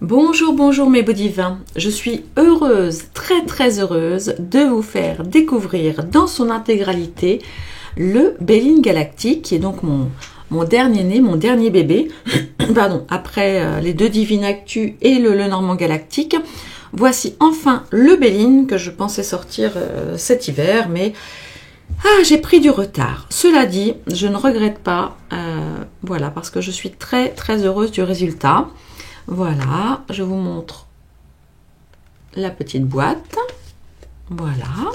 Bonjour, bonjour mes beaux divins. Je suis heureuse, très heureuse de vous faire découvrir dans son intégralité le Béline Galactique, qui est donc mon dernier né, mon dernier bébé. Pardon, après les deux Divines Actu et le Lenormand Galactique. Voici enfin le Béline que je pensais sortir cet hiver, mais j'ai pris du retard. Cela dit, je ne regrette pas, voilà, parce que je suis très heureuse du résultat. Voilà, je vous montre la petite boîte. Voilà.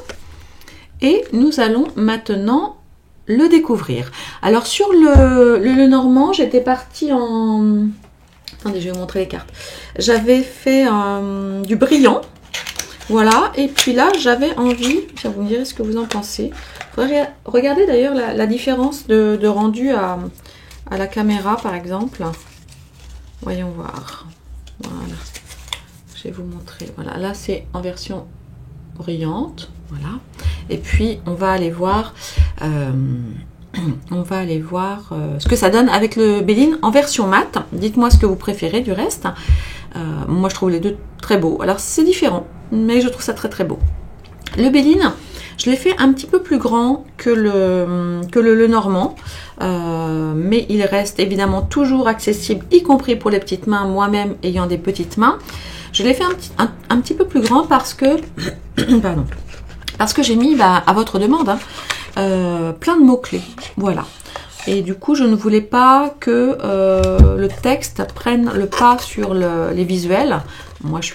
Et nous allons maintenant le découvrir. Alors sur le Lenormand, j'étais partie en... Attendez, je vais vous montrer les cartes. J'avais fait du brillant. Voilà. Et puis là, j'avais envie... Tiens, vous me direz ce que vous en pensez. Regardez d'ailleurs la différence de rendu à la caméra, par exemple. Voyons voir. Voilà. Je vais vous montrer. Voilà. Là, c'est en version brillante. Voilà. Et puis, on va aller voir... ce que ça donne avec le Béline en version mat. Dites-moi ce que vous préférez du reste. Moi, je trouve les deux très beaux. Alors, c'est différent, mais je trouve ça très beau. Le Béline, je l'ai fait un petit peu plus grand que le Lenormand, mais il reste évidemment toujours accessible, y compris pour les petites mains, moi-même ayant des petites mains. Je l'ai fait un petit peu plus grand parce que, pardon, parce que j'ai mis, à votre demande, plein de mots-clés, voilà. Et du coup, je ne voulais pas que le texte prenne le pas sur les visuels. Moi, je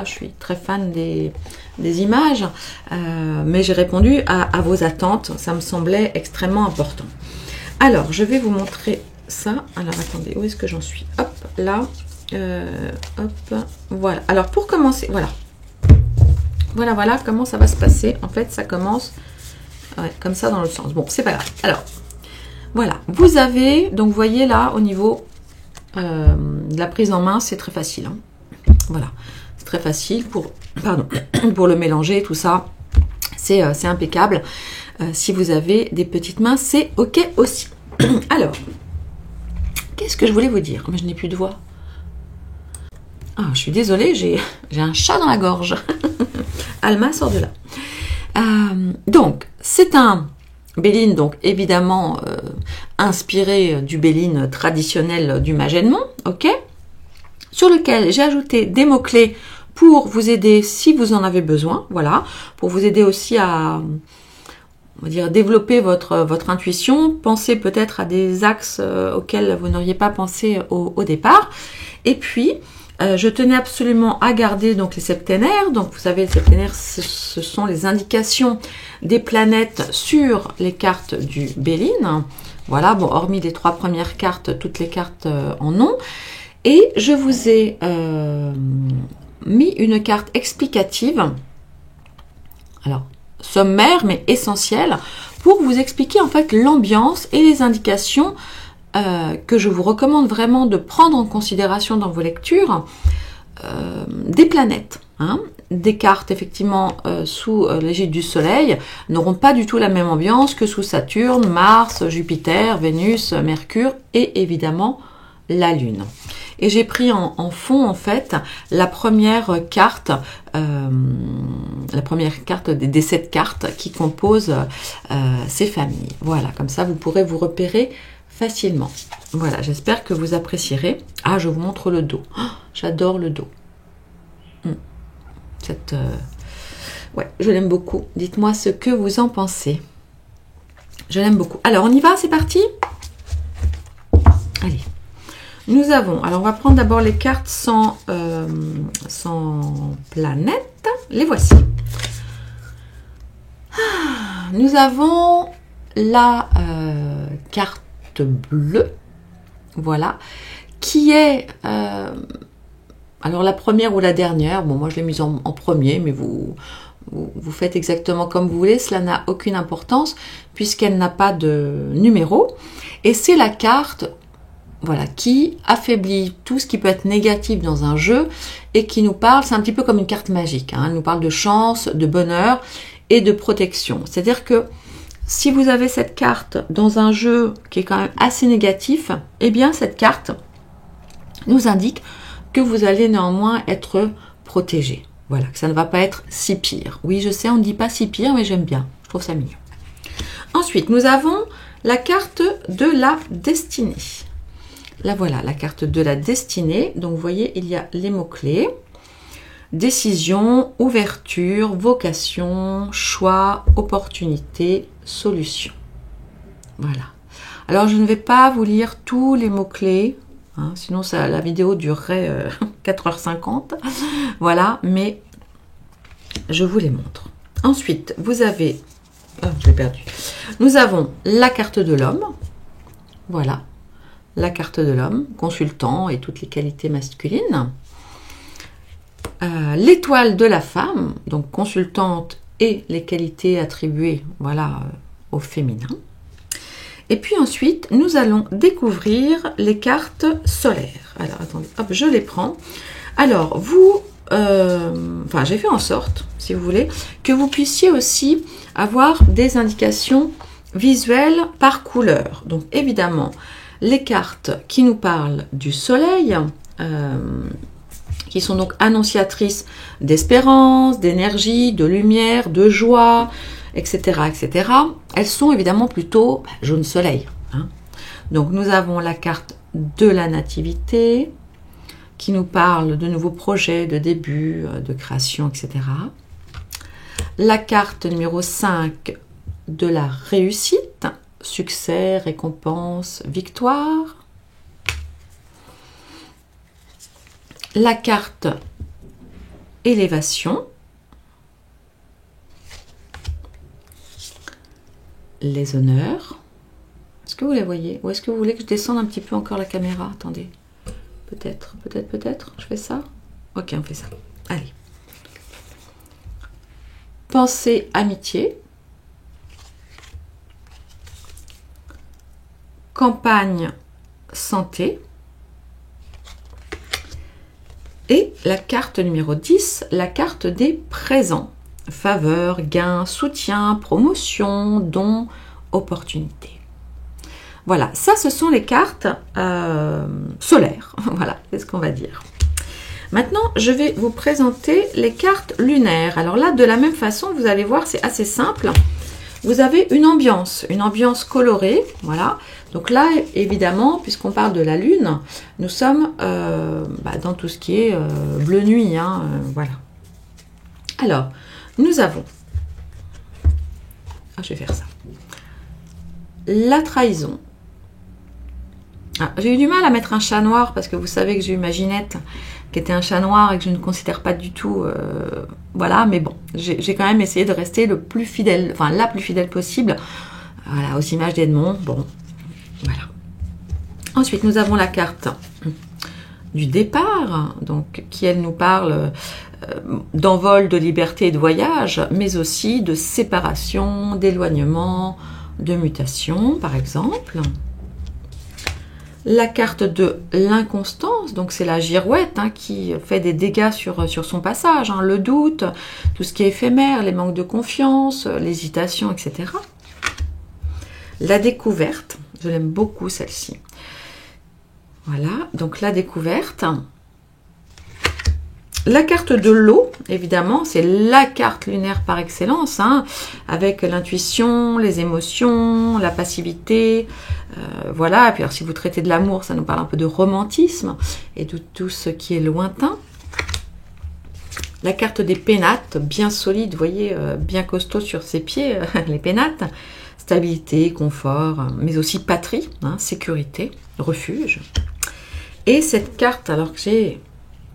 suis très fan des images, mais j'ai répondu à vos attentes. Ça me semblait extrêmement important. Alors, je vais vous montrer ça. Alors, attendez, où est-ce que j'en suis? Hop, là. Hop, voilà. Alors, pour commencer, voilà comment ça va se passer. En fait, ça commence comme ça dans le sens. Bon, c'est pas grave. Alors, voilà. Vous avez, donc, vous voyez là, au niveau de la prise en main, c'est très facile. Hein. Voilà. C'est très facile pour le mélanger, tout ça. C'est impeccable. Si vous avez des petites mains, c'est OK aussi. Alors, qu'est-ce que je voulais vous dire? Mais je n'ai plus de voix. Ah, je suis désolée, j'ai un chat dans la gorge. Alma sort de là. Donc, c'est un Béline, donc évidemment inspiré du Béline traditionnel du Magènement, ok, sur lequel j'ai ajouté des mots-clés pour vous aider si vous en avez besoin, voilà, pour vous aider aussi à, on va dire, développer votre intuition, penser peut-être à des axes auxquels vous n'auriez pas pensé au départ. Et puis, je tenais absolument à garder donc les septénaires. Donc, vous savez, les septénaires, ce sont les indications des planètes sur les cartes du Béline. Voilà, bon, hormis les 3 premières cartes, toutes les cartes en ont. Et je vous ai mis une carte explicative, alors sommaire mais essentielle, pour vous expliquer en fait l'ambiance et les indications que je vous recommande vraiment de prendre en considération dans vos lectures des planètes. Hein. Des cartes effectivement sous l'égide du Soleil n'auront pas du tout la même ambiance que sous Saturne, Mars, Jupiter, Vénus, Mercure et évidemment la Lune. Et j'ai pris en fond en fait la première carte des 7 cartes qui composent ces familles. Voilà, comme ça vous pourrez vous repérer facilement. Voilà, j'espère que vous apprécierez. Ah, je vous montre le dos. Oh, j'adore le dos. Ouais, je l'aime beaucoup. Dites-moi ce que vous en pensez. Je l'aime beaucoup. Alors, on y va, c'est parti? Allez. Nous avons, alors on va prendre d'abord les cartes sans planète. Les voici. Nous avons la carte bleue, voilà, qui est alors la première ou la dernière. Bon, moi je l'ai mise en premier, mais vous faites exactement comme vous voulez. Cela n'a aucune importance puisqu'elle n'a pas de numéro. Et c'est la carte, voilà, qui affaiblit tout ce qui peut être négatif dans un jeu et qui nous parle, c'est un petit peu comme une carte magique, hein, elle nous parle de chance, de bonheur et de protection. C'est-à-dire que si vous avez cette carte dans un jeu qui est quand même assez négatif, eh bien cette carte nous indique que vous allez néanmoins être protégé. Voilà, que ça ne va pas être si pire. Oui, je sais, on ne dit pas si pire, mais j'aime bien. Je trouve ça mignon. Ensuite, nous avons la carte de la destinée. Là, voilà, la carte de la destinée. Donc, vous voyez, il y a les mots-clés. Décision, ouverture, vocation, choix, opportunité, solution. Voilà. Alors, je ne vais pas vous lire tous les mots-clés. Hein, sinon, la vidéo durerait 4h50. Voilà, mais je vous les montre. Ensuite, vous avez... Oh, je l'ai perdu. Nous avons la carte de l'homme. Voilà, la carte de l'homme, consultant et toutes les qualités masculines. L'étoile de la femme, donc consultante et les qualités attribuées, voilà, au féminin. Et puis ensuite, nous allons découvrir les cartes solaires. Alors, attendez, hop, je les prends. Alors, vous, enfin, j'ai fait en sorte, si vous voulez, que vous puissiez aussi avoir des indications visuelles par couleur. Donc, évidemment, les cartes qui nous parlent du soleil, qui sont donc annonciatrices d'espérance, d'énergie, de lumière, de joie, etc., etc. Elles sont évidemment plutôt jaune soleil. Hein. Donc nous avons la carte de la nativité, qui nous parle de nouveaux projets, de débuts, de création, etc. La carte numéro 5 de la réussite, succès, récompense, victoire. La carte élévation, les honneurs. Est-ce que vous les voyez? Ou est-ce que vous voulez que je descende un petit peu encore la caméra? Attendez. Peut-être. Je fais ça? Ok, on fait ça. Allez. Pensée, amitié. Campagne, santé. Et la carte numéro 10, la carte des présents. Faveur, gain, soutien, promotion, don, opportunité. Voilà, ça ce sont les cartes solaires. Voilà, c'est ce qu'on va dire. Maintenant, je vais vous présenter les cartes lunaires. Alors là, de la même façon, vous allez voir, c'est assez simple. Vous avez une ambiance colorée, voilà. Donc là, évidemment, puisqu'on parle de la lune, nous sommes dans tout ce qui est bleu nuit, hein, voilà. Alors, nous avons, je vais faire ça, la trahison. Ah, j'ai eu du mal à mettre un chat noir parce que vous savez que j'ai eu ma Ginette qui était un chat noir et que je ne considère pas du tout, voilà, mais bon, j'ai quand même essayé de rester le plus fidèle, enfin la plus fidèle possible, voilà, aux images d'Edmond, bon, voilà. Ensuite, nous avons la carte du départ, donc qui elle nous parle d'envol, de liberté et de voyage, mais aussi de séparation, d'éloignement, de mutation, par exemple. La carte de l'inconstance, donc c'est la girouette hein, qui fait des dégâts sur son passage, hein, le doute, tout ce qui est éphémère, les manques de confiance, l'hésitation, etc. La découverte, je l'aime beaucoup celle-ci. Voilà, donc la découverte. La carte de l'eau, évidemment, c'est la carte lunaire par excellence, hein, avec l'intuition, les émotions, la passivité, voilà. Et puis alors, si vous traitez de l'amour, ça nous parle un peu de romantisme et de tout ce qui est lointain. La carte des pénates, bien solide, vous voyez, bien costaud sur ses pieds, les pénates. Stabilité, confort, mais aussi patrie, hein, sécurité, refuge. Et cette carte, alors que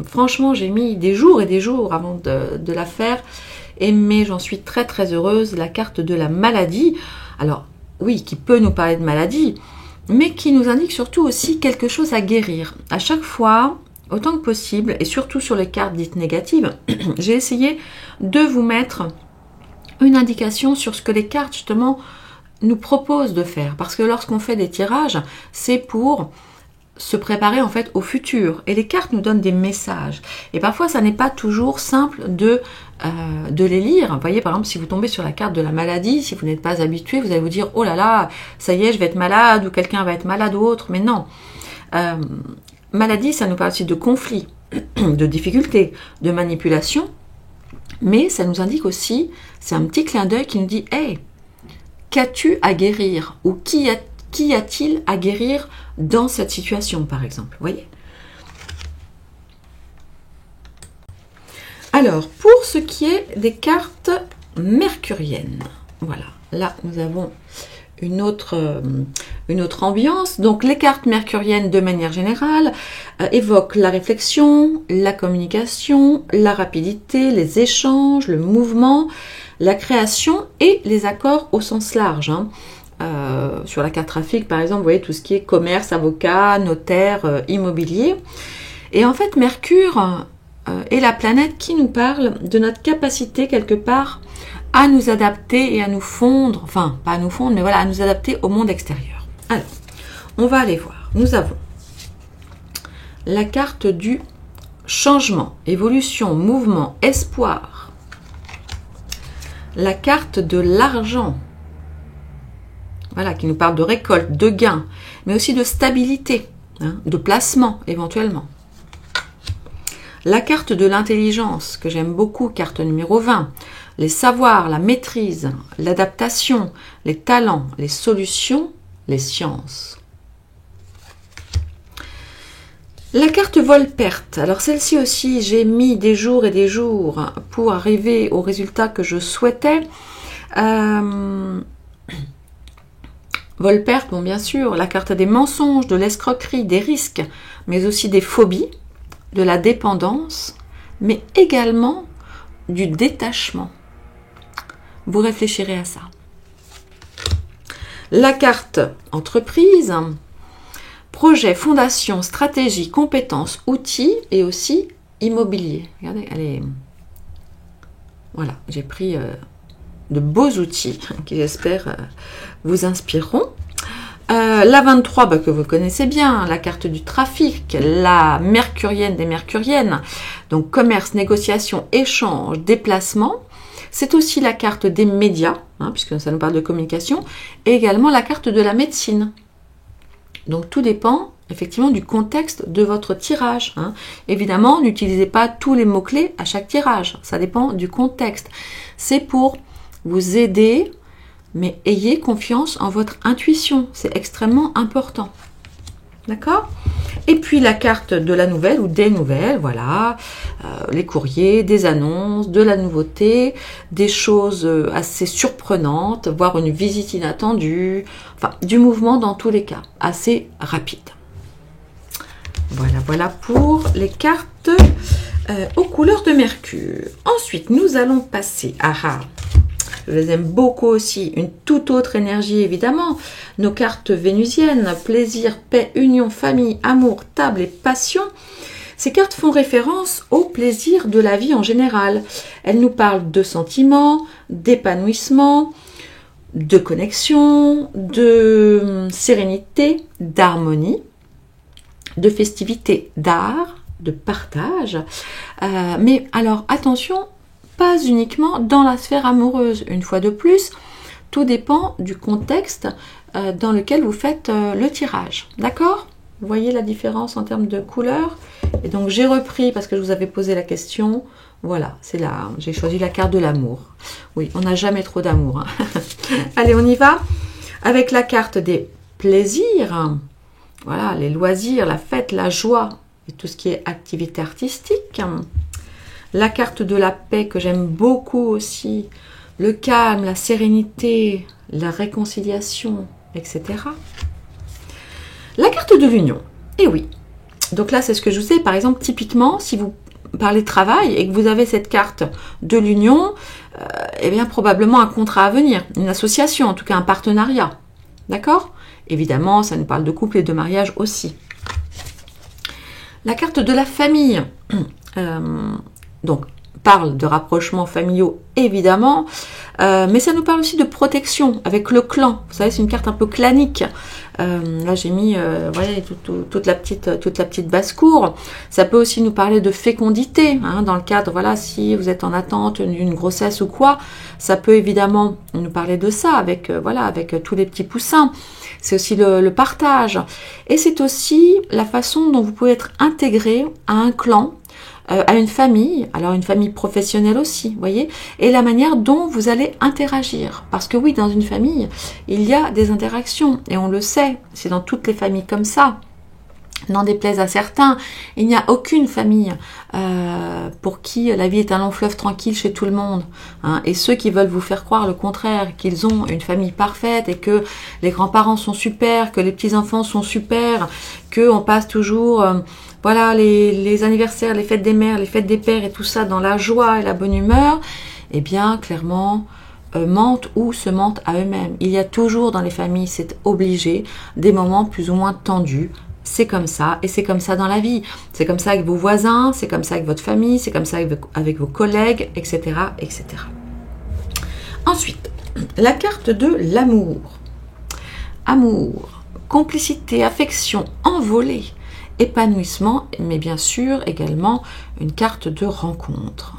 franchement, j'ai mis des jours et des jours avant de la faire, mais j'en suis très très heureuse, la carte de la maladie. Alors, oui, qui peut nous parler de maladie, mais qui nous indique surtout aussi quelque chose à guérir. À chaque fois, autant que possible, et surtout sur les cartes dites négatives, j'ai essayé de vous mettre une indication sur ce que les cartes, justement, nous proposent de faire. Parce que lorsqu'on fait des tirages, c'est pour se préparer en fait au futur, et les cartes nous donnent des messages et parfois ça n'est pas toujours simple de les lire. Vous voyez, par exemple, si vous tombez sur la carte de la maladie, si vous n'êtes pas habitué, vous allez vous dire oh là là, ça y est, je vais être malade, ou quelqu'un va être malade ou autre, mais non, maladie, ça nous parle aussi de conflits, de difficultés, de manipulation, mais ça nous indique aussi, c'est un petit clin d'œil qui nous dit « Hey, qu'as-tu à guérir ?» ou « Qu'y a-t-il à guérir dans cette situation ?» par exemple, vous voyez. Alors, pour ce qui est des cartes mercuriennes, voilà, là nous avons une autre ambiance. Donc les cartes mercuriennes de manière générale évoquent la réflexion, la communication, la rapidité, les échanges, le mouvement, la création et les accords au sens large. Sur la carte trafic par exemple, vous voyez tout ce qui est commerce, avocat, notaire, immobilier. Et en fait Mercure est la planète qui nous parle de notre capacité quelque part à nous adapter et à nous fondre, enfin pas à nous fondre, mais voilà, à nous adapter au monde extérieur. Alors, on va aller voir. Nous avons la carte du changement, évolution, mouvement, espoir. La carte de l'argent, voilà, qui nous parle de récolte, de gain, mais aussi de stabilité, de placement éventuellement. La carte de l'intelligence, que j'aime beaucoup, carte numéro 20, les savoirs, la maîtrise, l'adaptation, les talents, les solutions, les sciences. La carte vol-perte, alors celle-ci aussi, j'ai mis des jours et des jours pour arriver au résultat que je souhaitais. Vol-perte, bon bien sûr, la carte des mensonges, de l'escroquerie, des risques, mais aussi des phobies, de la dépendance, mais également du détachement. Vous réfléchirez à ça. La carte entreprise, projet, fondation, stratégie, compétences, outils et aussi immobilier. Regardez, elle est... Voilà, j'ai pris de beaux outils qui j'espère vous inspireront. La 23 que vous connaissez bien, la carte du trafic, la mercurienne des mercuriennes, donc commerce, négociation, échange, déplacement. C'est aussi la carte des médias, puisque ça nous parle de communication, et également la carte de la médecine. Donc tout dépend effectivement du contexte de votre tirage. Évidemment, n'utilisez pas tous les mots-clés à chaque tirage, ça dépend du contexte. C'est pour vous aider, mais ayez confiance en votre intuition, c'est extrêmement important. D'accord ? Et puis la carte de la nouvelle ou des nouvelles, voilà, les courriers, des annonces, de la nouveauté, des choses assez surprenantes, voire une visite inattendue, enfin du mouvement dans tous les cas, assez rapide. Voilà, voilà pour les cartes aux couleurs de Mercure. Ensuite, nous allons passer à... Je les aime beaucoup aussi. Une toute autre énergie, évidemment. Nos cartes vénusiennes, plaisir, paix, union, famille, amour, table et passion. Ces cartes font référence au plaisir de la vie en général. Elles nous parlent de sentiments, d'épanouissement, de connexion, de sérénité, d'harmonie, de festivité, d'art, de partage. Mais alors, attention, pas uniquement dans la sphère amoureuse. Une fois de plus, tout dépend du contexte dans lequel vous faites le tirage. D'accord ? Vous voyez la différence en termes de couleur ? Et donc, j'ai repris, parce que je vous avais posé la question, voilà, c'est là, j'ai choisi la carte de l'amour. Oui, on n'a jamais trop d'amour. Allez, on y va avec la carte des plaisirs. Voilà, les loisirs, la fête, la joie et tout ce qui est activité artistique. La carte de la paix que j'aime beaucoup aussi, le calme, la sérénité, la réconciliation, etc. La carte de l'union, et oui. Donc là, c'est ce que je vous sais. Par exemple, typiquement, si vous parlez travail et que vous avez cette carte de l'union, eh bien probablement un contrat à venir, une association, en tout cas un partenariat. D'accord ? Évidemment, ça nous parle de couple et de mariage aussi. La carte de la famille, donc parle de rapprochements familiaux, évidemment, Mais ça nous parle aussi de protection avec le clan. Vous savez, c'est une carte un peu clanique. Là, j'ai mis voyez, toute la petite basse-cour. Ça peut aussi nous parler de fécondité, hein, dans le cadre, voilà, si vous êtes en attente d'une grossesse ou quoi, ça peut évidemment nous parler de ça, avec, voilà, avec tous les petits poussins. C'est aussi le partage. Et c'est aussi la façon dont vous pouvez être intégré à un clan, à une famille, alors une famille professionnelle aussi, vous voyez, et la manière dont vous allez interagir. Parce que oui, dans une famille, il y a des interactions, et on le sait, c'est dans toutes les familles comme ça. N'en déplaise à certains, il n'y a aucune famille pour qui la vie est un long fleuve tranquille chez tout le monde. Hein. Et ceux qui veulent vous faire croire le contraire, qu'ils ont une famille parfaite et que les grands-parents sont super, que les petits-enfants sont super, qu'on passe toujours... voilà, les anniversaires, les fêtes des mères, les fêtes des pères et tout ça dans la joie et la bonne humeur, eh bien, clairement, mentent ou se mentent à eux-mêmes. Il y a toujours dans les familles, c'est obligé, des moments plus ou moins tendus. C'est comme ça, et c'est comme ça dans la vie. C'est comme ça avec vos voisins, c'est comme ça avec votre famille, c'est comme ça avec vos collègues, etc., etc. Ensuite, la carte de l'amour. Amour, complicité, affection, envolée. Épanouissement, mais bien sûr également une carte de rencontre.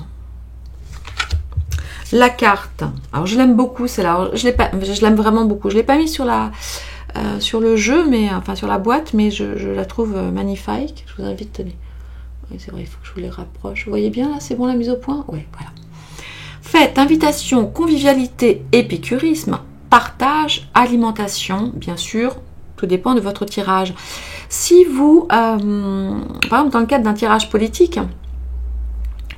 La carte, alors je l'aime beaucoup, celle-là, je l'aime vraiment beaucoup. Je ne l'ai pas mis sur le jeu, mais enfin sur la boîte, mais je la trouve magnifique. Je vous invite, oui, c'est vrai, il faut que je vous les rapproche. Vous voyez bien là, c'est bon la mise au point? Oui, voilà. Fête, invitation, convivialité, épicurisme, partage, alimentation, bien sûr. Tout dépend de votre tirage. Si vous, par exemple, dans le cadre d'un tirage politique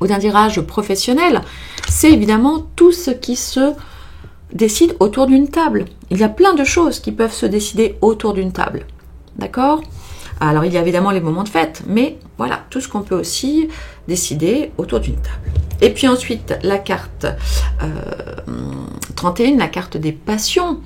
ou d'un tirage professionnel, c'est évidemment tout ce qui se décide autour d'une table. Il y a plein de choses qui peuvent se décider autour d'une table. D'accord? Alors, il y a évidemment les moments de fête, mais voilà, tout ce qu'on peut aussi décider autour d'une table. Et puis ensuite, la carte 31, la carte des passions.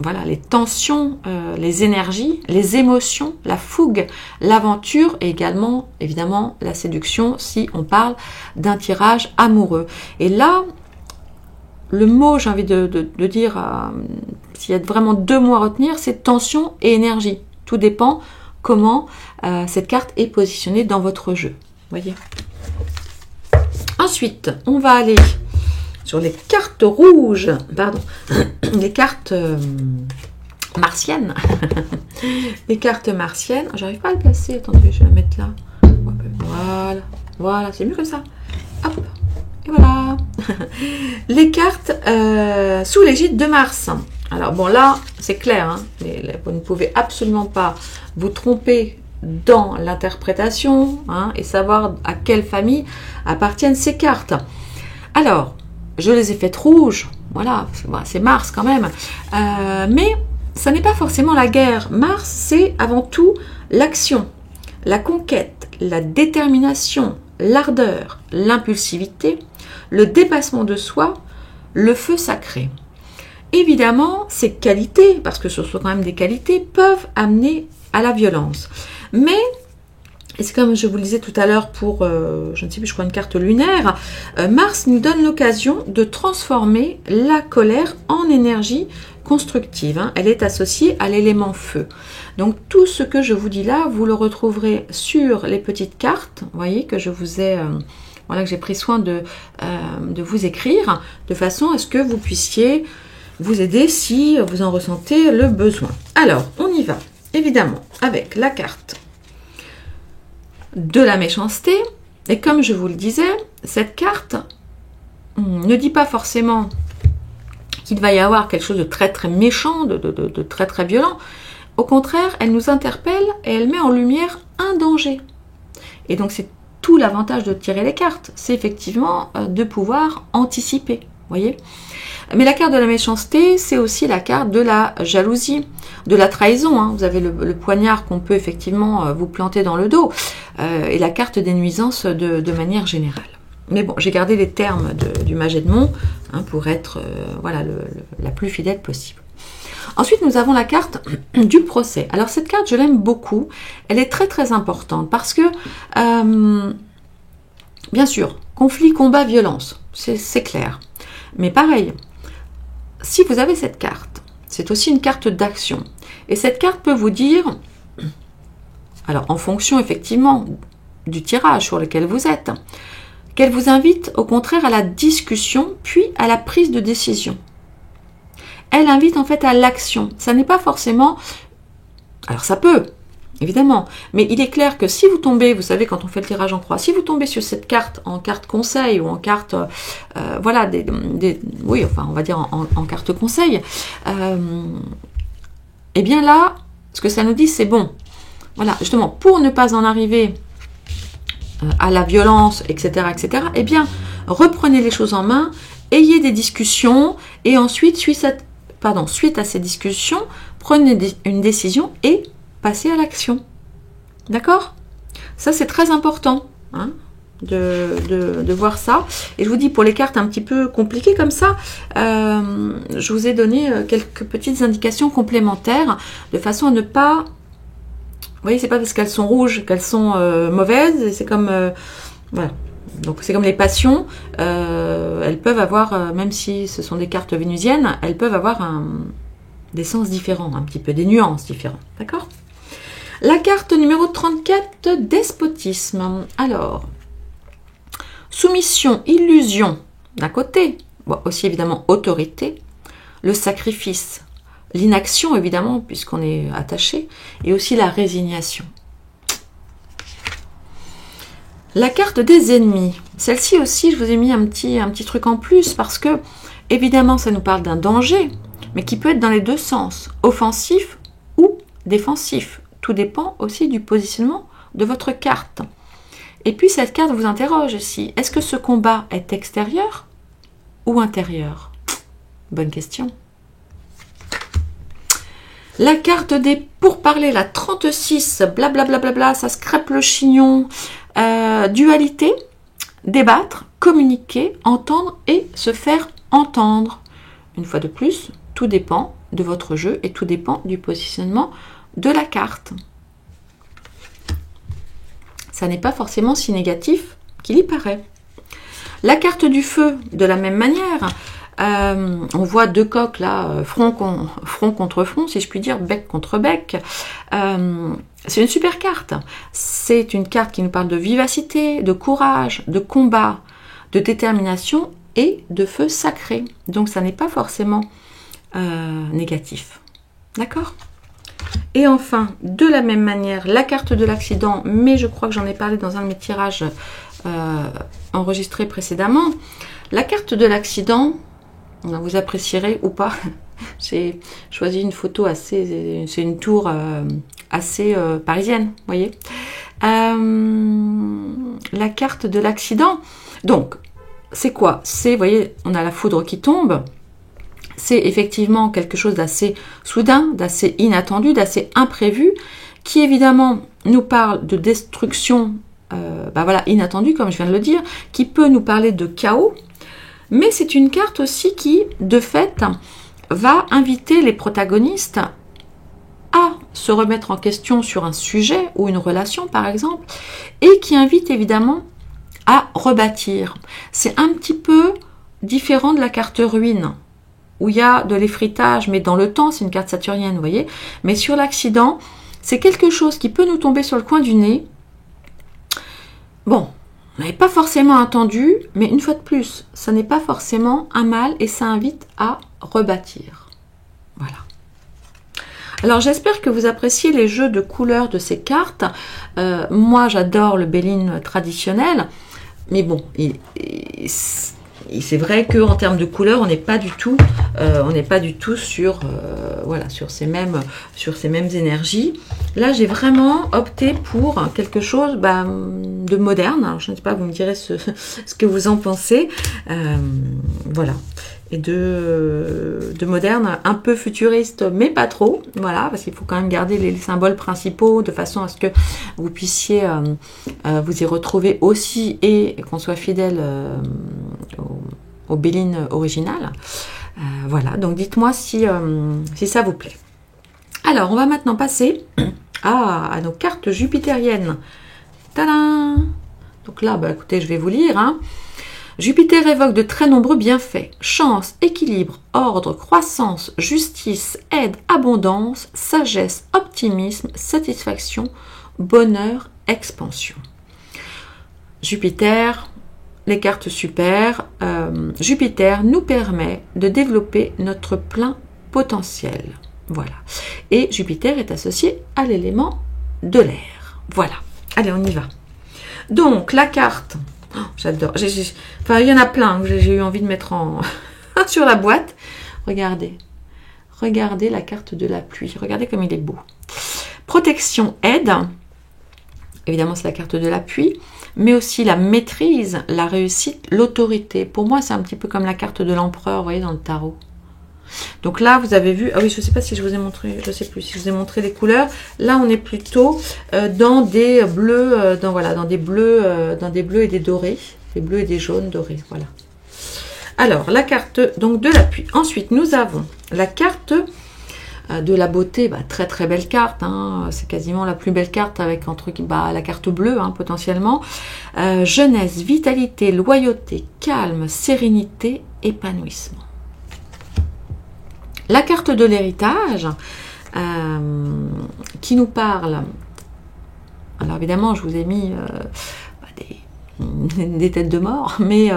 Voilà, les tensions, les énergies, les émotions, la fougue, l'aventure et également, évidemment, la séduction si on parle d'un tirage amoureux. Et là, le mot, j'ai envie de dire, s'il y a vraiment deux mots à retenir, c'est tension et énergie. Tout dépend comment cette carte est positionnée dans votre jeu. Voyez. Ensuite, on va aller sur les cartes rouges, pardon, les cartes martiennes. Les cartes martiennes. J'arrive pas à le placer. Attendez, je vais la mettre là. Voilà, voilà, c'est mieux comme ça. Hop, et voilà. Les cartes sous l'égide de Mars. Alors bon, là, c'est clair. Hein, vous ne pouvez absolument pas vous tromper dans l'interprétation, hein, et savoir à quelle famille appartiennent ces cartes. Alors, je les ai faites rouges, voilà, c'est Mars quand même. Mais ça n'est pas forcément la guerre. Mars, c'est avant tout l'action, la conquête, la détermination, l'ardeur, l'impulsivité, le dépassement de soi, le feu sacré. Évidemment, ces qualités, parce que ce sont quand même des qualités, peuvent amener à la violence. Mais... et c'est comme je vous le disais tout à l'heure pour, je ne sais plus, je crois une carte lunaire, Mars nous donne l'occasion de transformer la colère en énergie constructive. Hein. Elle est associée à l'élément feu. Donc tout ce que je vous dis là, vous le retrouverez sur les petites cartes, vous voyez, que je vous ai, voilà, que j'ai pris soin de vous écrire, de façon à ce que vous puissiez vous aider si vous en ressentez le besoin. Alors, on y va, évidemment, avec la carte de la méchanceté, et comme je vous le disais, cette carte ne dit pas forcément qu'il va y avoir quelque chose de très très méchant, de très très violent. Au contraire, elle nous interpelle et elle met en lumière un danger. Et donc c'est tout l'avantage de tirer les cartes, c'est effectivement de pouvoir anticiper, voyez. Mais la carte de la méchanceté, c'est aussi la carte de la jalousie, de la trahison. Hein. Vous avez le poignard qu'on peut effectivement vous planter dans le dos, et la carte des nuisances de manière générale. Mais bon, j'ai gardé les termes du mage Edmond, hein, pour être voilà, la plus fidèle possible. Ensuite, nous avons la carte du procès. Alors cette carte, je l'aime beaucoup. Elle est très très importante parce que, bien sûr, conflit, combat, violence, c'est clair. Mais pareil, si vous avez cette carte, c'est aussi une carte d'action. Et cette carte peut vous dire, alors en fonction effectivement du tirage sur lequel vous êtes, qu'elle vous invite au contraire à la discussion, puis à la prise de décision. Elle invite en fait à l'action. Ça n'est pas forcément... Alors ça peut, évidemment, mais il est clair que si vous tombez, vous savez quand on fait le tirage en croix, si vous tombez sur cette carte en carte conseil ou en carte, voilà, oui, enfin on va dire en carte conseil, et bien là, ce que ça nous dit, c'est bon. Voilà, justement, pour ne pas en arriver à la violence, etc., eh bien, reprenez les choses en main, ayez des discussions, et ensuite, suite à ces discussions, prenez une décision et passez à l'action. D'accord? Ça, c'est très important, hein, de voir ça. Et je vous dis, pour les cartes un petit peu compliquées comme ça, je vous ai donné quelques petites indications complémentaires, de façon à ne pas... Vous voyez, c'est pas parce qu'elles sont rouges qu'elles sont mauvaises, c'est comme... voilà. Donc c'est comme les passions, elles peuvent avoir, même si ce sont des cartes vénusiennes, elles peuvent avoir des sens différents, un petit peu, des nuances différentes, d'accord? La carte numéro 34, despotisme. Alors, soumission, illusion, d'un côté, bon, aussi évidemment autorité, le sacrifice, l'inaction évidemment, puisqu'on est attaché, et aussi la résignation. La carte des ennemis, celle-ci aussi, je vous ai mis un petit truc en plus, parce que, évidemment, ça nous parle d'un danger, mais qui peut être dans les deux sens, offensif ou défensif. Tout dépend aussi du positionnement de votre carte. Et puis, cette carte vous interroge aussi, est-ce que ce combat est extérieur ou intérieur? Bonne question. La carte des pourparlers, la 36, blablabla, ça se crêpe le chignon, dualité, débattre, communiquer, entendre et se faire entendre. Une fois de plus, tout dépend de votre jeu et tout dépend du positionnement de la carte. Ça n'est pas forcément si négatif qu'il y paraît. La carte du feu, de la même manière, on voit deux coqs là, front contre front, si je puis dire, bec contre bec. C'est une super carte. C'est une carte qui nous parle de vivacité, de courage, de combat, de détermination et de feu sacré. Donc ça n'est pas forcément négatif. D'accord? Et enfin, de la même manière, la carte de l'accident, mais je crois que j'en ai parlé dans un de mes tirages enregistrés précédemment. La carte de l'accident, vous apprécierez ou pas, j'ai choisi une photo assez, c'est une tour assez parisienne, vous voyez. La carte de l'accident, donc, c'est quoi? C'est, vous voyez, on a la foudre qui tombe. C'est effectivement quelque chose d'assez soudain, d'assez inattendu, d'assez imprévu, qui évidemment nous parle de destruction voilà, inattendue, comme je viens de le dire, qui peut nous parler de chaos, mais c'est une carte aussi qui, de fait, va inviter les protagonistes à se remettre en question sur un sujet ou une relation, par exemple, et qui invite évidemment à rebâtir. C'est un petit peu différent de la carte ruine, où il y a de l'effritage, mais dans le temps, c'est une carte saturnienne, vous voyez. Mais sur l'accident, c'est quelque chose qui peut nous tomber sur le coin du nez. Bon, on n'avait pas forcément attendu, mais une fois de plus, ça n'est pas forcément un mal et ça invite à rebâtir. Voilà. Alors, j'espère que vous appréciez les jeux de couleurs de ces cartes. Moi, j'adore le Béline traditionnel, mais bon, c'est vrai qu'en termes de couleurs, on n'est pas du tout, sur, voilà, sur ces mêmes énergies. Là, j'ai vraiment opté pour quelque chose de moderne. Alors, je ne sais pas, vous me direz ce que vous en pensez. Voilà. Et de moderne, un peu futuriste, mais pas trop. Voilà, parce qu'il faut quand même garder les symboles principaux de façon à ce que vous puissiez vous y retrouver aussi et qu'on soit fidèle au Béline original. Voilà, donc dites-moi si ça vous plaît. Alors, on va maintenant passer à nos cartes jupitériennes. Tadam! Donc là, écoutez, je vais vous lire. Hein. Jupiter évoque de très nombreux bienfaits. Chance, équilibre, ordre, croissance, justice, aide, abondance, sagesse, optimisme, satisfaction, bonheur, expansion. Jupiter, les cartes super. Jupiter nous permet de développer notre plein potentiel. Voilà. Et Jupiter est associé à l'élément de l'air. Voilà. Allez, on y va. Donc, la carte... Oh, j'adore. Enfin, il y en a plein que j'ai eu envie de mettre en sur la boîte. Regardez. Regardez la carte de la pluie. Regardez comme il est beau. Protection, aide. Évidemment, c'est la carte de la pluie. Mais aussi la maîtrise, la réussite, l'autorité. Pour moi, c'est un petit peu comme la carte de l'empereur, vous voyez, dans le tarot. Donc là, vous avez vu... Ah oui, je ne sais pas si je vous ai montré... Je ne sais plus si je vous ai montré les couleurs. Là, on est plutôt dans des bleus... dans des bleus et des dorés. Des bleus et des jaunes dorés. Voilà. Alors, la carte donc de l'appui. Ensuite, nous avons la carte de la beauté. Bah, très, très belle carte. Hein. C'est quasiment la plus belle carte avec la carte bleue, hein, potentiellement. Jeunesse, vitalité, loyauté, calme, sérénité, épanouissement. La carte de l'héritage qui nous parle, alors évidemment je vous ai mis des têtes de mort, mais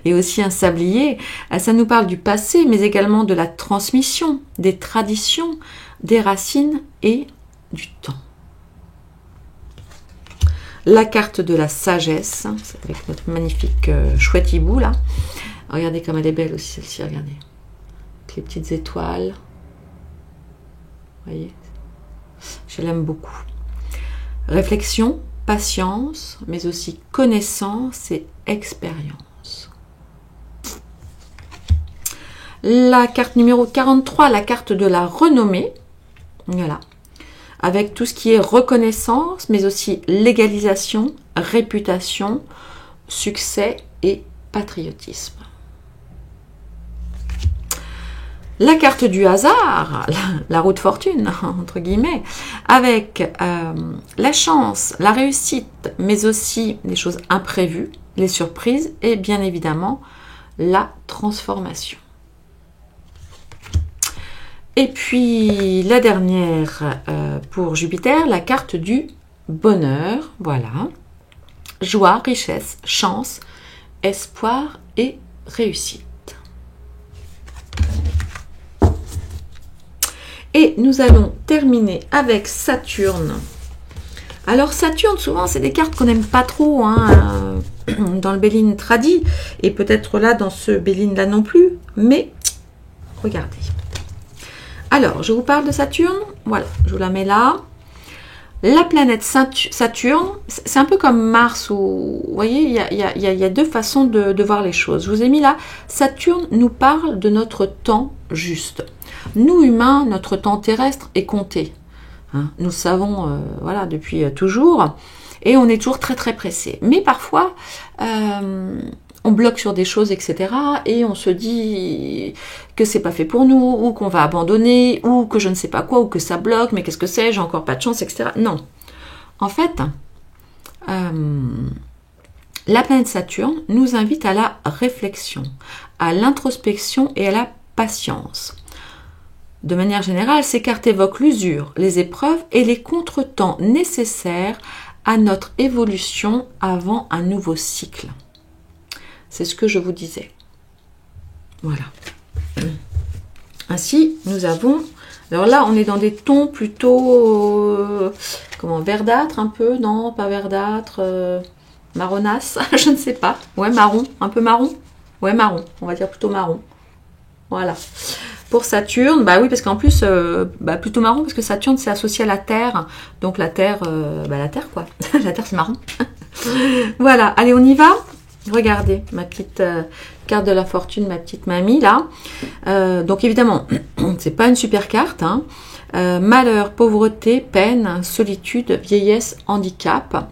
et aussi un sablier, ça nous parle du passé, mais également de la transmission, des traditions, des racines et du temps. La carte de la sagesse, c'est avec notre magnifique chouette hibou là, regardez comme elle est belle aussi celle-ci, regardez. Les petites étoiles, vous voyez, je l'aime beaucoup. Réflexion, patience, mais aussi connaissance et expérience. La carte numéro 43, la carte de la renommée, voilà, avec tout ce qui est reconnaissance, mais aussi légalisation, réputation, succès et patriotisme. La carte du hasard, la roue de fortune, entre guillemets, avec la chance, la réussite, mais aussi les choses imprévues, les surprises et bien évidemment la transformation. Et puis la dernière pour Jupiter, la carte du bonheur, voilà. Joie, richesse, chance, espoir et réussite. Et nous allons terminer avec Saturne. Alors Saturne, souvent, c'est des cartes qu'on n'aime pas trop hein, dans le Béline tradi, et peut-être là, dans ce Béline là non plus, mais regardez. Alors, je vous parle de Saturne, voilà, je vous la mets là. La planète Saturne, c'est un peu comme Mars, où, vous voyez, il y a deux façons de voir les choses. Je vous ai mis là, Saturne nous parle de notre temps juste. Nous, humains, notre temps terrestre est compté. Hein, nous le savons voilà, depuis toujours. Et on est toujours très très pressé. Mais parfois, on bloque sur des choses, etc. Et on se dit que c'est pas fait pour nous, ou qu'on va abandonner, ou que je ne sais pas quoi, ou que ça bloque, mais qu'est-ce que c'est, j'ai encore pas de chance, etc. Non. En fait, la planète Saturne nous invite à la réflexion, à l'introspection et à la patience. De manière générale, ces cartes évoquent l'usure, les épreuves et les contretemps nécessaires à notre évolution avant un nouveau cycle. C'est ce que je vous disais. Voilà. Ainsi, nous avons... Alors là, on est dans des tons plutôt... verdâtre un peu, non, pas verdâtre, marronasse, je ne sais pas. Ouais, marron, un peu marron. Ouais, marron, on va dire plutôt marron. Voilà. Pour Saturne, bah oui, parce qu'en plus, plutôt marron, parce que Saturne, c'est associé à la Terre. Donc la Terre, la Terre, quoi. La Terre, c'est marron. Voilà, allez, on y va. Regardez, ma petite carte de la fortune, ma petite mamie, là. Donc évidemment, c'est pas une super carte, hein. Malheur, pauvreté, peine, solitude, vieillesse, handicap.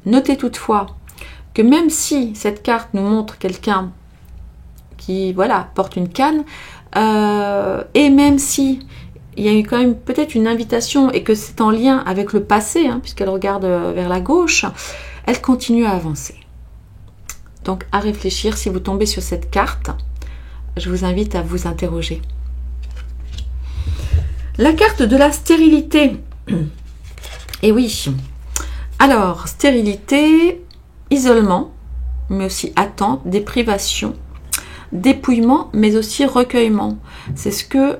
Notez toutefois que même si cette carte nous montre quelqu'un qui, voilà, porte une canne, et même si il y a eu quand même peut-être une invitation et que c'est en lien avec le passé, hein, puisqu'elle regarde vers la gauche, elle continue à avancer. donc à réfléchir. Si vous tombez sur cette carte, je vous invite à vous interroger. La carte de la stérilité. Et oui, alors stérilité, isolement, mais aussi attente, déprivation, dépouillement, mais aussi recueillement. C'est ce que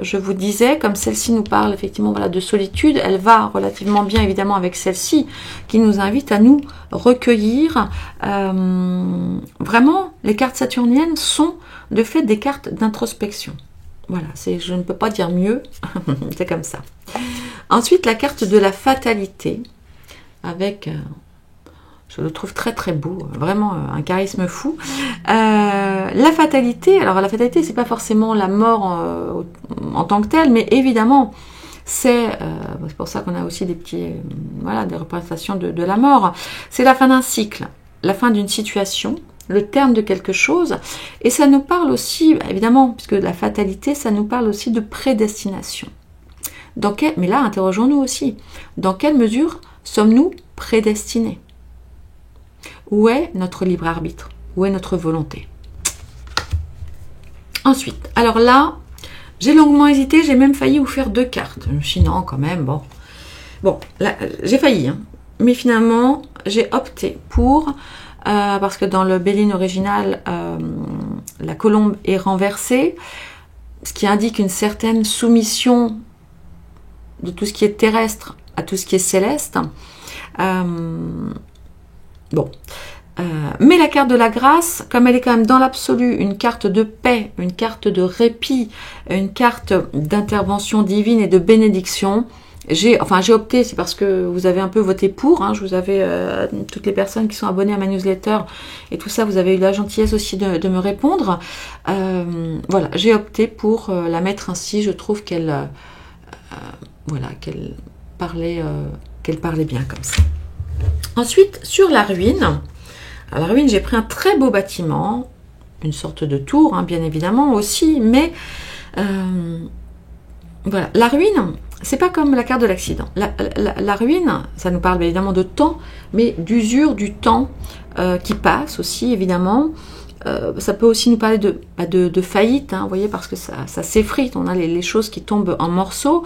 je vous disais, comme celle-ci nous parle effectivement voilà, de solitude, elle va relativement bien évidemment avec celle-ci, qui nous invite à nous recueillir. Vraiment, les cartes saturniennes sont de fait des cartes d'introspection. Voilà, je ne peux pas dire mieux, c'est comme ça. Ensuite, la carte de la fatalité, avec... je le trouve très très beau, vraiment un charisme fou. La fatalité, alors la fatalité, c'est pas forcément la mort en tant que telle, mais évidemment, c'est pour ça qu'on a aussi des petits, voilà, des représentations de la mort. C'est la fin d'un cycle, la fin d'une situation, le terme de quelque chose, et ça nous parle aussi, évidemment, puisque la fatalité, ça nous parle aussi de prédestination. Mais là, interrogeons-nous aussi, dans quelle mesure sommes-nous prédestinés? Où est notre libre arbitre? Où est notre volonté? Ensuite, alors là, j'ai longuement hésité, j'ai même failli vous faire 2 cartes. Je me suis dit non, quand même, bon. Bon, là, j'ai failli, hein. Mais finalement, j'ai opté pour, parce que dans le Béline original, la colombe est renversée, ce qui indique une certaine soumission de tout ce qui est terrestre à tout ce qui est céleste. Bon, mais la carte de la grâce, comme elle est quand même dans l'absolu une carte de paix, une carte de répit, une carte d'intervention divine et de bénédiction, j'ai opté, c'est parce que vous avez un peu voté pour, hein, je vous avais, toutes les personnes qui sont abonnées à ma newsletter et tout ça, vous avez eu la gentillesse aussi de me répondre. Voilà, j'ai opté pour la mettre ainsi, je trouve qu'elle voilà, qu'elle parlait bien comme ça. Ensuite, sur la ruine, à la ruine, j'ai pris un très beau bâtiment, une sorte de tour, hein, bien évidemment aussi, mais voilà, la ruine, c'est pas comme la carte de l'accident. La ruine, ça nous parle évidemment de temps, mais d'usure du temps qui passe aussi, évidemment. Ça peut aussi nous parler de faillite, hein, vous voyez, parce que ça s'effrite, on a les choses qui tombent en morceaux.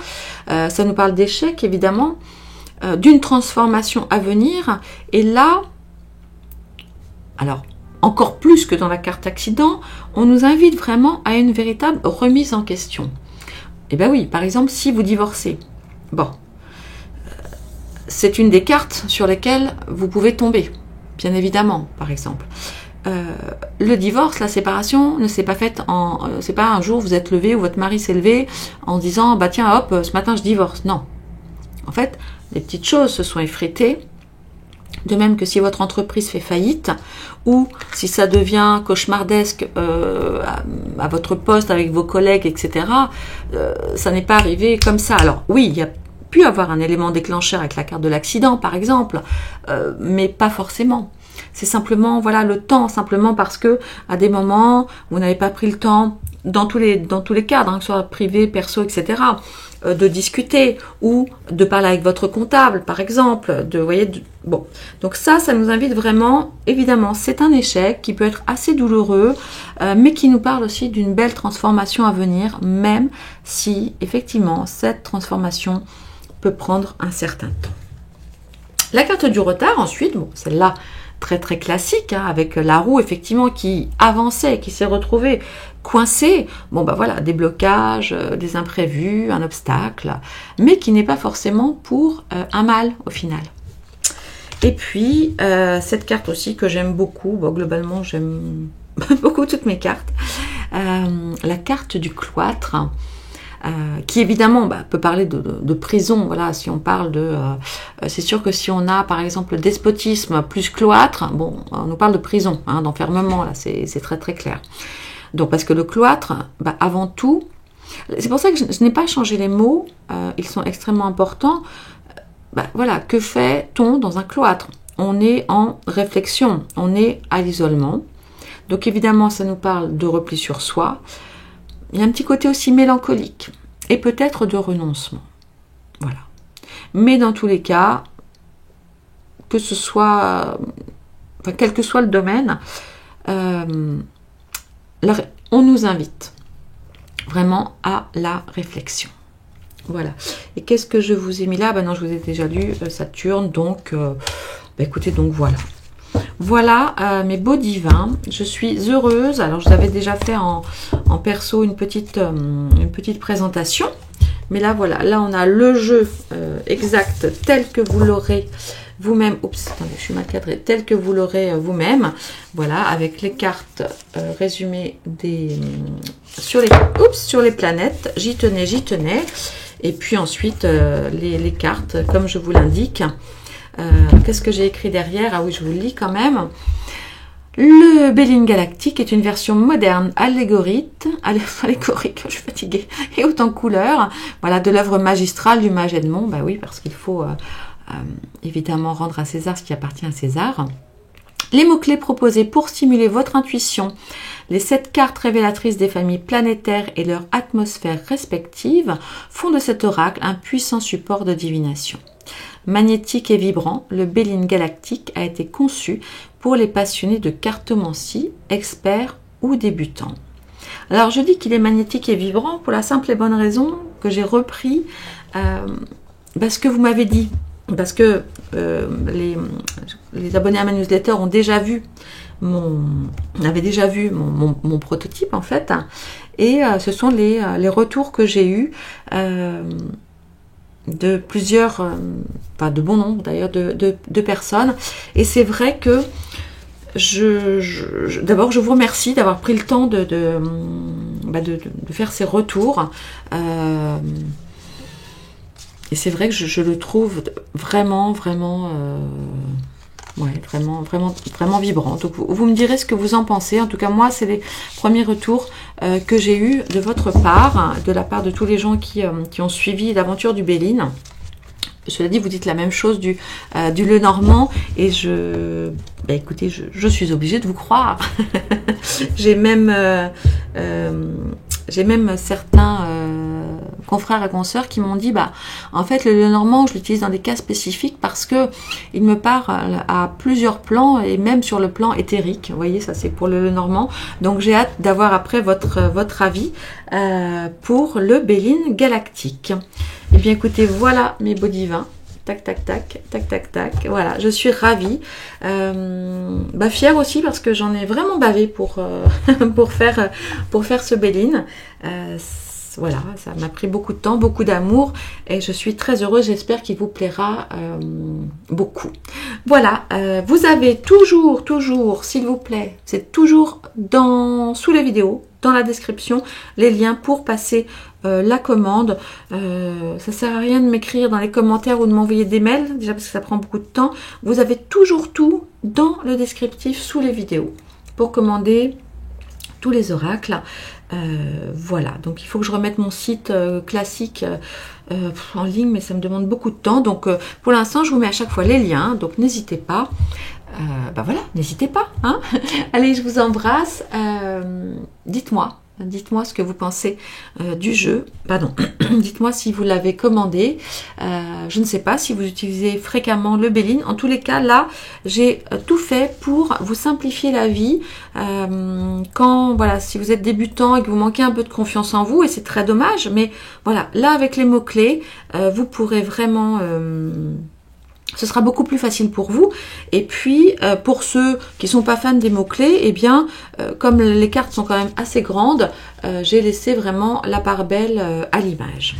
Ça nous parle d'échec, évidemment, d'une transformation à venir. Et là, alors, encore plus que dans la carte accident, on nous invite vraiment à une véritable remise en question. Eh bien oui, par exemple, si vous divorcez, bon, c'est une des cartes sur lesquelles vous pouvez tomber, bien évidemment, par exemple. Le divorce, la séparation ne s'est pas faite c'est pas un jour vous êtes levé ou votre mari s'est levé en disant bah tiens hop ce matin je divorce. Non, en fait les petites choses se sont effritées. De même que si votre entreprise fait faillite ou si ça devient cauchemardesque à votre poste avec vos collègues, etc. Ça n'est pas arrivé comme ça. Alors oui, il y a pu avoir un élément déclencheur avec la carte de l'accident par exemple, mais pas forcément. C'est simplement voilà le temps, simplement parce que à des moments vous n'avez pas pris le temps dans tous les cadres, hein, que ce soit privé, perso, etc. De discuter ou de parler avec votre comptable, par exemple. Bon, donc ça nous invite vraiment. Évidemment, c'est un échec qui peut être assez douloureux, mais qui nous parle aussi d'une belle transformation à venir, même si effectivement cette transformation peut prendre un certain temps. La carte du retard, ensuite, bon, celle-là très très classique, hein, avec la roue effectivement qui avançait, qui s'est retrouvée coincée. Bon bah voilà, des blocages, des imprévus, un obstacle, mais qui n'est pas forcément pour un mal au final. Et puis cette carte aussi que j'aime beaucoup, bon, globalement j'aime beaucoup toutes mes cartes, la carte du cloître. Qui évidemment peut parler de prison, voilà, si on parle c'est sûr que si on a par exemple despotisme plus cloître, bon, on nous parle de prison, hein, d'enfermement, là, c'est très très clair. Donc parce que le cloître, avant tout, c'est pour ça que je n'ai pas changé les mots, ils sont extrêmement importants. Voilà, que fait-on dans un cloître? On est en réflexion, on est à l'isolement. Donc évidemment, ça nous parle de repli sur soi. Il y a un petit côté aussi mélancolique et peut-être de renoncement. Voilà. Mais dans tous les cas, que ce soit enfin, quel que soit le domaine, on nous invite vraiment à la réflexion. Voilà. Et qu'est-ce que je vous ai mis là? Ben non, je vous ai déjà lu Saturne, donc écoutez, donc voilà. Voilà mes beaux divins, je suis heureuse. Alors je vous avais déjà fait en perso une petite présentation, mais là voilà, là on a le jeu exact tel que vous l'aurez vous-même. Oups, attendez, je suis mal cadrée. Tel que vous l'aurez vous-même, voilà, avec les cartes résumées sur les planètes. J'y tenais. Et puis ensuite les cartes, comme je vous l'indique. Qu'est-ce que j'ai écrit derrière? Ah oui, je vous le lis quand même. Le Béline Galactique est une version moderne, allégorique, je suis fatiguée, et haute en couleurs, voilà, de l'œuvre magistrale du mage Edmond. Bah oui, parce qu'il faut évidemment rendre à César ce qui appartient à César. Les mots-clés proposés pour stimuler votre intuition, les 7 cartes révélatrices des familles planétaires et leur atmosphère respective font de cet oracle un puissant support de divination. Magnétique et vibrant, le Béline Galactique a été conçu pour les passionnés de cartomancie, experts ou débutants. Alors je dis qu'il est magnétique et vibrant pour la simple et bonne raison que j'ai repris ce que vous m'avez dit. Parce que les abonnés à ma newsletter avaient déjà vu mon prototype en fait, et ce sont les retours que j'ai eus de plusieurs, de bon nombre d'ailleurs de personnes, et c'est vrai que d'abord je vous remercie d'avoir pris le temps de faire ces retours. Et c'est vrai que je le trouve vraiment vibrant. Donc vous me direz ce que vous en pensez. En tout cas, moi, c'est les premiers retours que j'ai eus de votre part, de la part de tous les gens qui ont suivi l'aventure du Béline. Cela dit, vous dites la même chose du Lenormand, et écoutez, je suis obligée de vous croire. J'ai même certains confrères et consoeurs qui m'ont dit, en fait, le Lenormand, je l'utilise dans des cas spécifiques parce que il me parle à plusieurs plans, et même sur le plan éthérique. Vous voyez, ça c'est pour le Lenormand. Donc j'ai hâte d'avoir après votre avis pour le Béline Galactique. Eh bien écoutez, voilà mes beaux divins. Tac, tac, tac, tac, tac, tac. Voilà, je suis ravie. Fière aussi parce que j'en ai vraiment bavé pour faire ce Béline. Voilà, ça m'a pris beaucoup de temps, beaucoup d'amour, et je suis très heureuse. J'espère qu'il vous plaira beaucoup. Voilà, vous avez toujours, s'il vous plaît, c'est toujours sous les vidéos, dans la description, les liens pour passer la commande. Ça sert à rien de m'écrire dans les commentaires ou de m'envoyer des mails, déjà parce que ça prend beaucoup de temps. Vous avez toujours tout dans le descriptif sous les vidéos pour commander tous les oracles. Voilà, donc il faut que je remette mon site classique en ligne, mais ça me demande beaucoup de temps. Donc pour l'instant, je vous mets à chaque fois les liens, donc n'hésitez pas. Voilà, n'hésitez pas. Hein. Allez, je vous embrasse. Dites-moi ce que vous pensez du jeu. Pardon, dites-moi si vous l'avez commandé. Je ne sais pas si vous utilisez fréquemment le Béline. En tous les cas, là, j'ai tout fait pour vous simplifier la vie. Si vous êtes débutant et que vous manquez un peu de confiance en vous, et c'est très dommage, mais voilà, là, avec les mots-clés, vous pourrez vraiment... ce sera beaucoup plus facile pour vous. Et puis, pour ceux qui ne sont pas fans des mots-clés, eh bien, comme les cartes sont quand même assez grandes, j'ai laissé vraiment la part belle à l'image.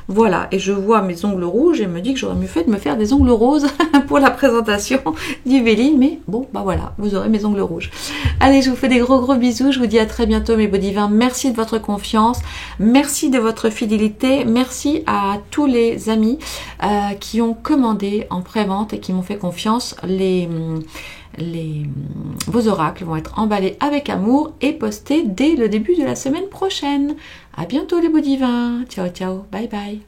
Voilà, et je vois mes ongles rouges et me dis que j'aurais mieux fait de me faire des ongles roses pour la présentation du Béline, mais bon, voilà, vous aurez mes ongles rouges. Allez, je vous fais des gros bisous, je vous dis à très bientôt mes beaux divins, merci de votre confiance, merci de votre fidélité, merci à tous les amis qui ont commandé en pré-vente et qui m'ont fait confiance. Vos oracles vont être emballés avec amour et postés dès le début de la semaine prochaine. À bientôt les beaux divins. Ciao, ciao. Bye, bye.